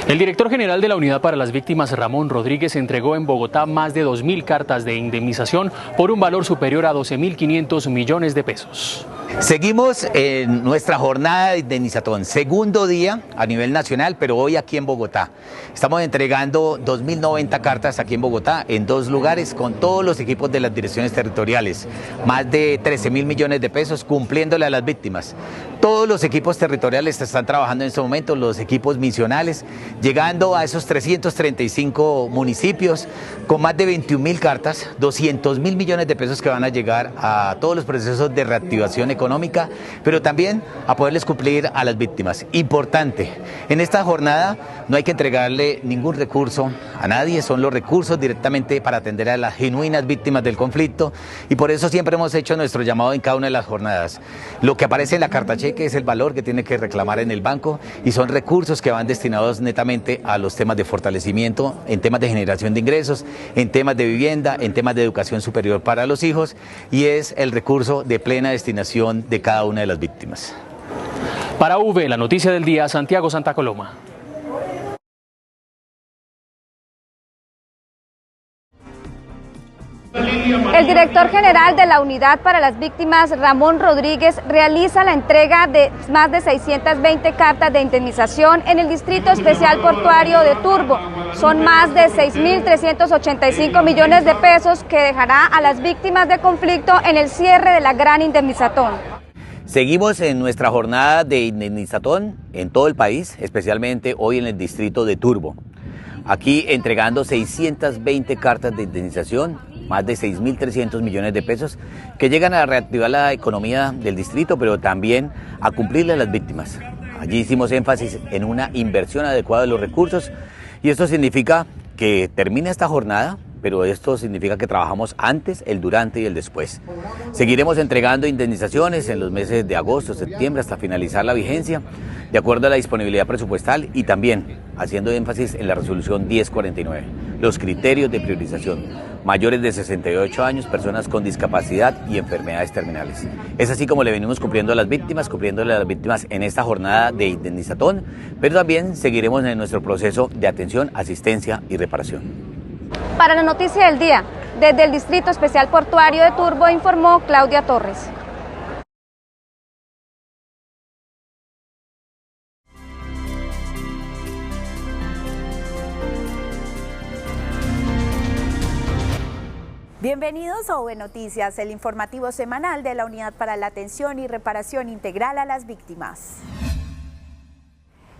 El director general de la Unidad para las Víctimas, Ramón Rodríguez, entregó en Bogotá más de 2.000 cartas de indemnización por un valor superior a 12.500 millones de pesos. Seguimos en nuestra jornada de indemnizatón, segundo día a nivel nacional, pero hoy aquí en Bogotá. Estamos entregando 2.090 cartas aquí en Bogotá, en 2 lugares, con todos los equipos de las direcciones territoriales. Más de 13.000 millones de pesos cumpliéndole a las víctimas. Todos los equipos territoriales están trabajando en este momento, los equipos misionales, llegando a esos 335 municipios, con más de 21.000 cartas, 200.000 millones de pesos que van a llegar a todos los procesos de reactivación económica, pero también a poderles cumplir a las víctimas. Importante, en esta jornada no hay que entregarle ningún recurso a nadie, son los recursos directamente para atender a las genuinas víctimas del conflicto, y por eso siempre hemos hecho nuestro llamado en cada una de las jornadas. Lo que aparece en la carta cheque es el valor que tiene que reclamar en el banco, y son recursos que van destinados netamente a los temas de fortalecimiento, en temas de generación de ingresos, en temas de vivienda, en temas de educación superior para los hijos, y es el recurso de plena destinación de cada una de las víctimas. Para V, la noticia del día, Santiago Santa Coloma. El director general de la Unidad para las Víctimas, Ramón Rodríguez, realiza la entrega de más de 620 cartas de indemnización en el Distrito Especial Portuario de Turbo. Son más de 6.385 millones de pesos que dejará a las víctimas de conflicto en el cierre de la gran indemnizatón. Seguimos en nuestra jornada de indemnizatón en todo el país, especialmente hoy en el distrito de Turbo. Aquí entregando 620 cartas de indemnización, más de 6.300 millones de pesos, que llegan a reactivar la economía del distrito, pero también a cumplirle a las víctimas. Allí hicimos énfasis en una inversión adecuada de los recursos, y esto significa que termina esta jornada, pero esto significa que trabajamos antes, el durante y el después. Seguiremos entregando indemnizaciones en los meses de agosto, septiembre, hasta finalizar la vigencia, de acuerdo a la disponibilidad presupuestal, y también haciendo énfasis en la resolución 1049, los criterios de priorización: mayores de 68 años, personas con discapacidad y enfermedades terminales. Es así como le venimos cumpliéndole a las víctimas en esta jornada de indemnizatón, pero también seguiremos en nuestro proceso de atención, asistencia y reparación. Para la noticia del día, desde el Distrito Especial Portuario de Turbo, informó Claudia Torres. Bienvenidos a OV Noticias, el informativo semanal de la Unidad para la Atención y Reparación Integral a las Víctimas.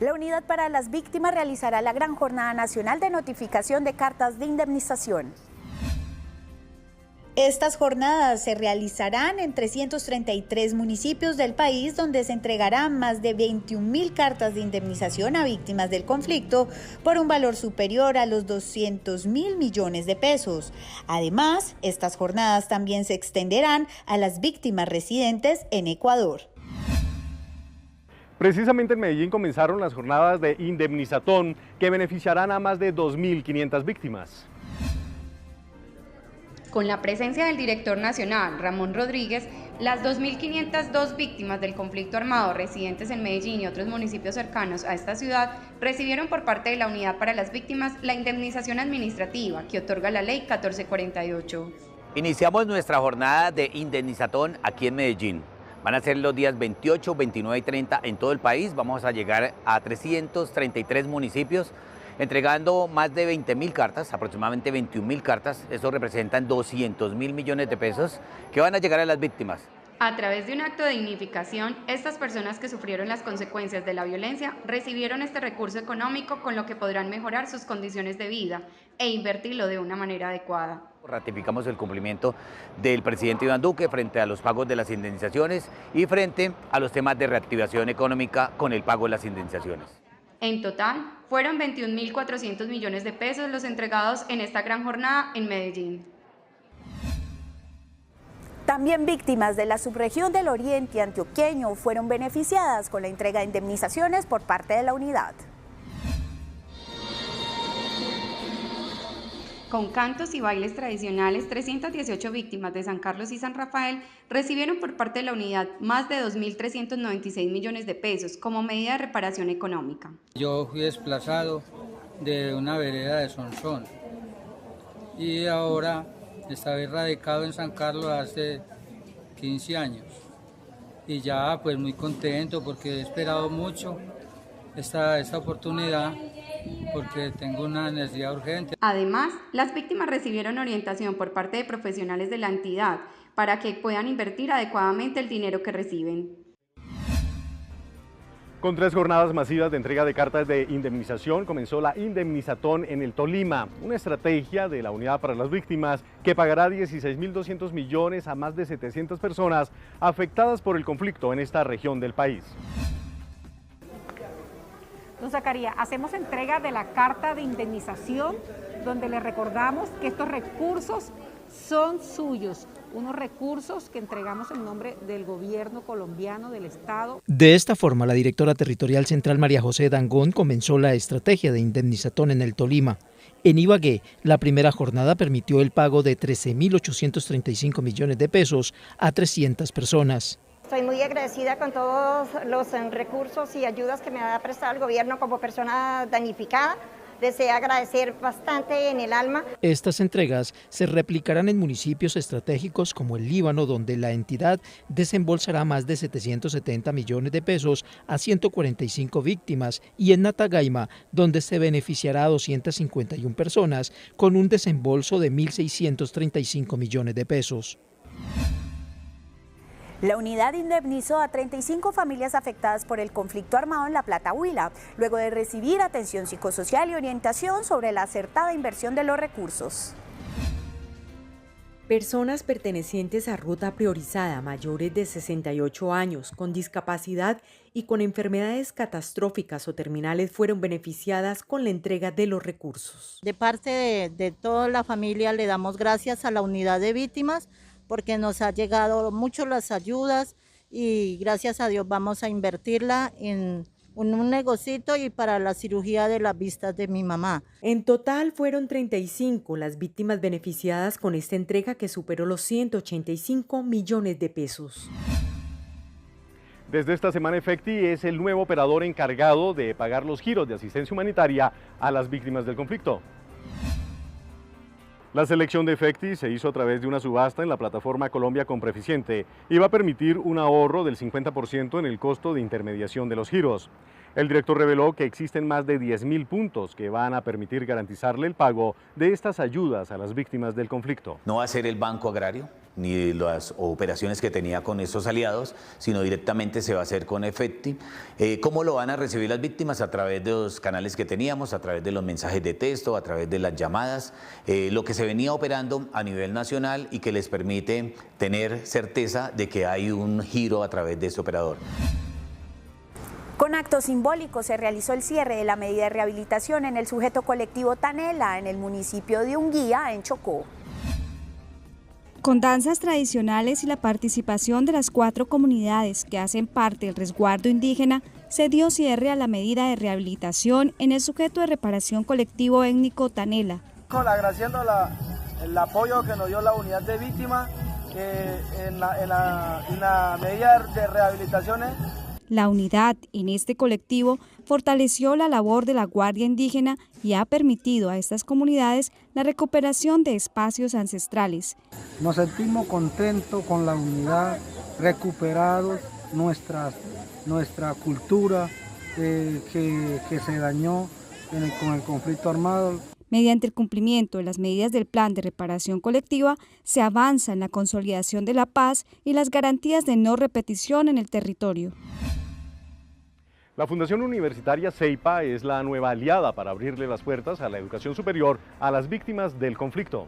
La Unidad para las Víctimas realizará la gran jornada nacional de notificación de cartas de indemnización. Estas jornadas se realizarán en 333 municipios del país, donde se entregarán más de 21.000 cartas de indemnización a víctimas del conflicto por un valor superior a los 200.000 millones de pesos. Además, estas jornadas también se extenderán a las víctimas residentes en Ecuador. Precisamente en Medellín comenzaron las jornadas de indemnizatón que beneficiarán a más de 2.500 víctimas. Con la presencia del director nacional, Ramón Rodríguez, las 2.502 víctimas del conflicto armado residentes en Medellín y otros municipios cercanos a esta ciudad recibieron por parte de la Unidad para las Víctimas la indemnización administrativa que otorga la Ley 1448. Iniciamos nuestra jornada de indemnizatón aquí en Medellín. Van a ser los días 28, 29 y 30 en todo el país. Vamos a llegar a 333 municipios, entregando más de 20.000 cartas, aproximadamente 21.000 cartas. Eso representan 200.000 millones de pesos que van a llegar a las víctimas. A través de un acto de dignificación, estas personas que sufrieron las consecuencias de la violencia recibieron este recurso económico, con lo que podrán mejorar sus condiciones de vida e invertirlo de una manera adecuada. Ratificamos el cumplimiento del presidente Iván Duque frente a los pagos de las indemnizaciones y frente a los temas de reactivación económica con el pago de las indemnizaciones. En total, fueron 21.400 millones de pesos los entregados en esta gran jornada en Medellín. También víctimas de la subregión del Oriente antioqueño fueron beneficiadas con la entrega de indemnizaciones por parte de la unidad. Con cantos y bailes tradicionales, 318 víctimas de San Carlos y San Rafael recibieron por parte de la unidad más de 2.396 millones de pesos como medida de reparación económica. Yo fui desplazado de una vereda de Sonsón y ahora estaba radicado en San Carlos hace 15 años y ya pues muy contento porque he esperado mucho esta oportunidad porque tengo una necesidad urgente. Además, las víctimas recibieron orientación por parte de profesionales de la entidad para que puedan invertir adecuadamente el dinero que reciben. Con 3 jornadas masivas de entrega de cartas de indemnización, comenzó la Indemnizatón en el Tolima, una estrategia de la Unidad para las Víctimas que pagará 16.200 millones a más de 700 personas afectadas por el conflicto en esta región del país. Don Zacarías, hacemos entrega de la carta de indemnización donde le recordamos que estos recursos son suyos, unos recursos que entregamos en nombre del gobierno colombiano, del Estado. De esta forma, la directora territorial central María José Dangond comenzó la estrategia de indemnizatón en el Tolima. En Ibagué, la primera jornada permitió el pago de 13.835 millones de pesos a 300 personas. Estoy muy agradecida con todos los recursos y ayudas que me ha prestado el gobierno como persona damnificada. Deseo agradecer bastante en el alma. Estas entregas se replicarán en municipios estratégicos como el Líbano, donde la entidad desembolsará más de 770 millones de pesos a 145 víctimas, y en Natagaima, donde se beneficiará a 251 personas con un desembolso de 1.635 millones de pesos. La unidad indemnizó a 35 familias afectadas por el conflicto armado en La Plata, Huila, luego de recibir atención psicosocial y orientación sobre la acertada inversión de los recursos. Personas pertenecientes a ruta priorizada, mayores de 68 años, con discapacidad y con enfermedades catastróficas o terminales fueron beneficiadas con la entrega de los recursos. De parte de toda la familia le damos gracias a la unidad de víctimas porque nos ha llegado mucho las ayudas y gracias a Dios vamos a invertirla en un negocito y para la cirugía de las vistas de mi mamá. En total fueron 35 las víctimas beneficiadas con esta entrega que superó los 185 millones de pesos. Desde esta semana, Efecti es el nuevo operador encargado de pagar los giros de asistencia humanitaria a las víctimas del conflicto. La selección de Efecti se hizo a través de una subasta en la plataforma Colombia Compreficiente y va a permitir un ahorro del 50% en el costo de intermediación de los giros. El director reveló que existen más de 10.000 puntos que van a permitir garantizarle el pago de estas ayudas a las víctimas del conflicto. No va a ser el Banco Agrario ni las operaciones que tenía con esos aliados, sino directamente se va a hacer con Efecti. ¿Cómo lo van a recibir las víctimas? A través de los canales que teníamos, a través de los mensajes de texto, a través de las llamadas, lo que se venía operando a nivel nacional y que les permite tener certeza de que hay un giro a través de este operador. Con actos simbólicos se realizó el cierre de la medida de rehabilitación en el sujeto colectivo Tanela, en el municipio de Unguía, en Chocó. Con danzas tradicionales y la participación de las 4 comunidades que hacen parte del resguardo indígena, se dio cierre a la medida de rehabilitación en el sujeto de reparación colectivo étnico Tanela. Agradeciendo el apoyo que nos dio la unidad de víctimas en la medida de rehabilitaciones. La unidad en este colectivo fortaleció la labor de la Guardia Indígena y ha permitido a estas comunidades la recuperación de espacios ancestrales. Nos sentimos contentos con la unidad, recuperados nuestra cultura que se dañó con el conflicto armado. Mediante el cumplimiento de las medidas del Plan de Reparación Colectiva, se avanza en la consolidación de la paz y las garantías de no repetición en el territorio. La Fundación Universitaria CEIPA es la nueva aliada para abrirle las puertas a la educación superior a las víctimas del conflicto.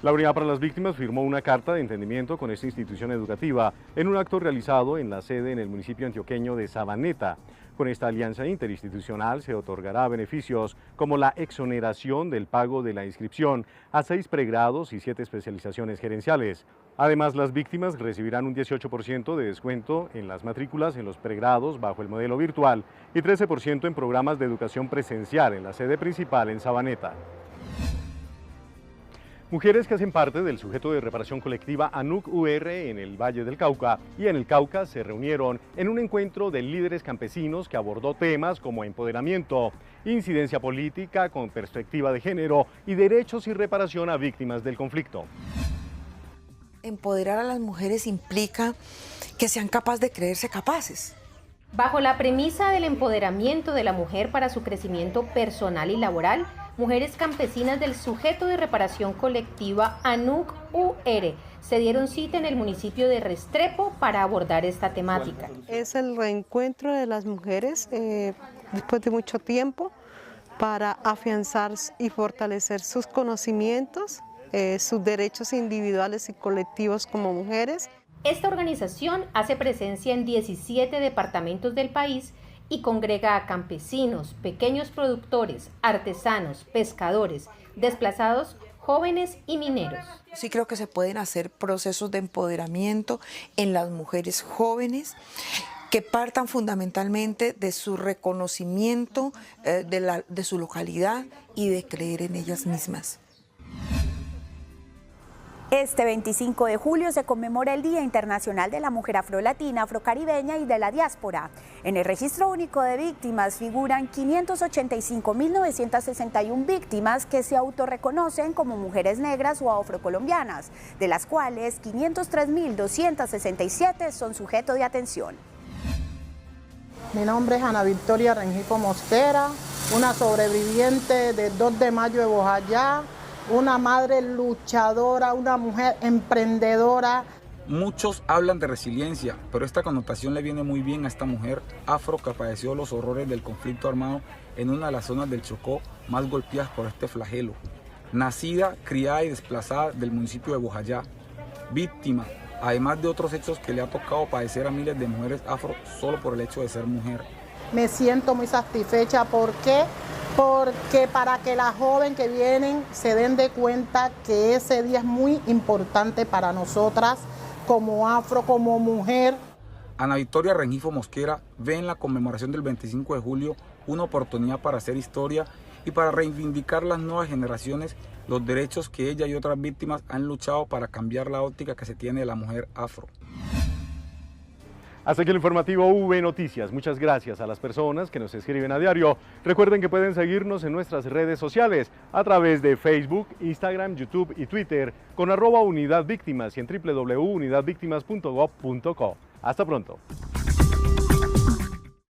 La Unidad para las Víctimas firmó una carta de entendimiento con esta institución educativa en un acto realizado en la sede en el municipio antioqueño de Sabaneta. Con esta alianza interinstitucional se otorgará beneficios como la exoneración del pago de la inscripción a 6 pregrados y 7 especializaciones gerenciales. Además, las víctimas recibirán un 18% de descuento en las matrículas en los pregrados bajo el modelo virtual y 13% en programas de educación presencial en la sede principal en Sabaneta. Mujeres que hacen parte del sujeto de reparación colectiva ANUC-UR en el Valle del Cauca y en el Cauca se reunieron en un encuentro de líderes campesinos que abordó temas como empoderamiento, incidencia política con perspectiva de género y derechos y reparación a víctimas del conflicto. Empoderar a las mujeres implica que sean capaces de creerse capaces. Bajo la premisa del empoderamiento de la mujer para su crecimiento personal y laboral, mujeres campesinas del sujeto de reparación colectiva ANUC-UR se dieron cita en el municipio de Restrepo para abordar esta temática. Es el reencuentro de las mujeres después de mucho tiempo para afianzar y fortalecer sus conocimientos, sus derechos individuales y colectivos como mujeres. Esta organización hace presencia en 17 departamentos del país y congrega a campesinos, pequeños productores, artesanos, pescadores, desplazados, jóvenes y mineros. Sí creo que se pueden hacer procesos de empoderamiento en las mujeres jóvenes que partan fundamentalmente de su reconocimiento de su localidad y de creer en ellas mismas. Este 25 de julio se conmemora el Día Internacional de la Mujer Afrolatina, Afrocaribeña y de la Diáspora. En el Registro Único de Víctimas figuran 585.961 víctimas que se autorreconocen como mujeres negras o afrocolombianas, de las cuales 503.267 son sujeto de atención. Mi nombre es Ana Victoria Rengifo Mosquera, una sobreviviente del 2 de mayo de Bojayá, una madre luchadora, una mujer emprendedora. Muchos hablan de resiliencia, pero esta connotación le viene muy bien a esta mujer afro que padeció los horrores del conflicto armado en una de las zonas del Chocó más golpeadas por este flagelo. Nacida, criada y desplazada del municipio de Bojayá, víctima, además de otros hechos que le ha tocado padecer a miles de mujeres afro solo por el hecho de ser mujer. Me siento muy satisfecha, ¿por qué? Porque para que las jóvenes que vienen se den de cuenta que ese día es muy importante para nosotras como afro, como mujer. Ana Victoria Rengifo Mosquera ve en la conmemoración del 25 de julio una oportunidad para hacer historia y para reivindicar las nuevas generaciones los derechos que ella y otras víctimas han luchado para cambiar la óptica que se tiene de la mujer afro. Hasta aquí el informativo V Noticias. Muchas gracias a las personas que nos escriben a diario. Recuerden que pueden seguirnos en nuestras redes sociales a través de Facebook, Instagram, YouTube y Twitter con @UnidadVíctimas y en www.unidadvictimas.gov.co. Hasta pronto.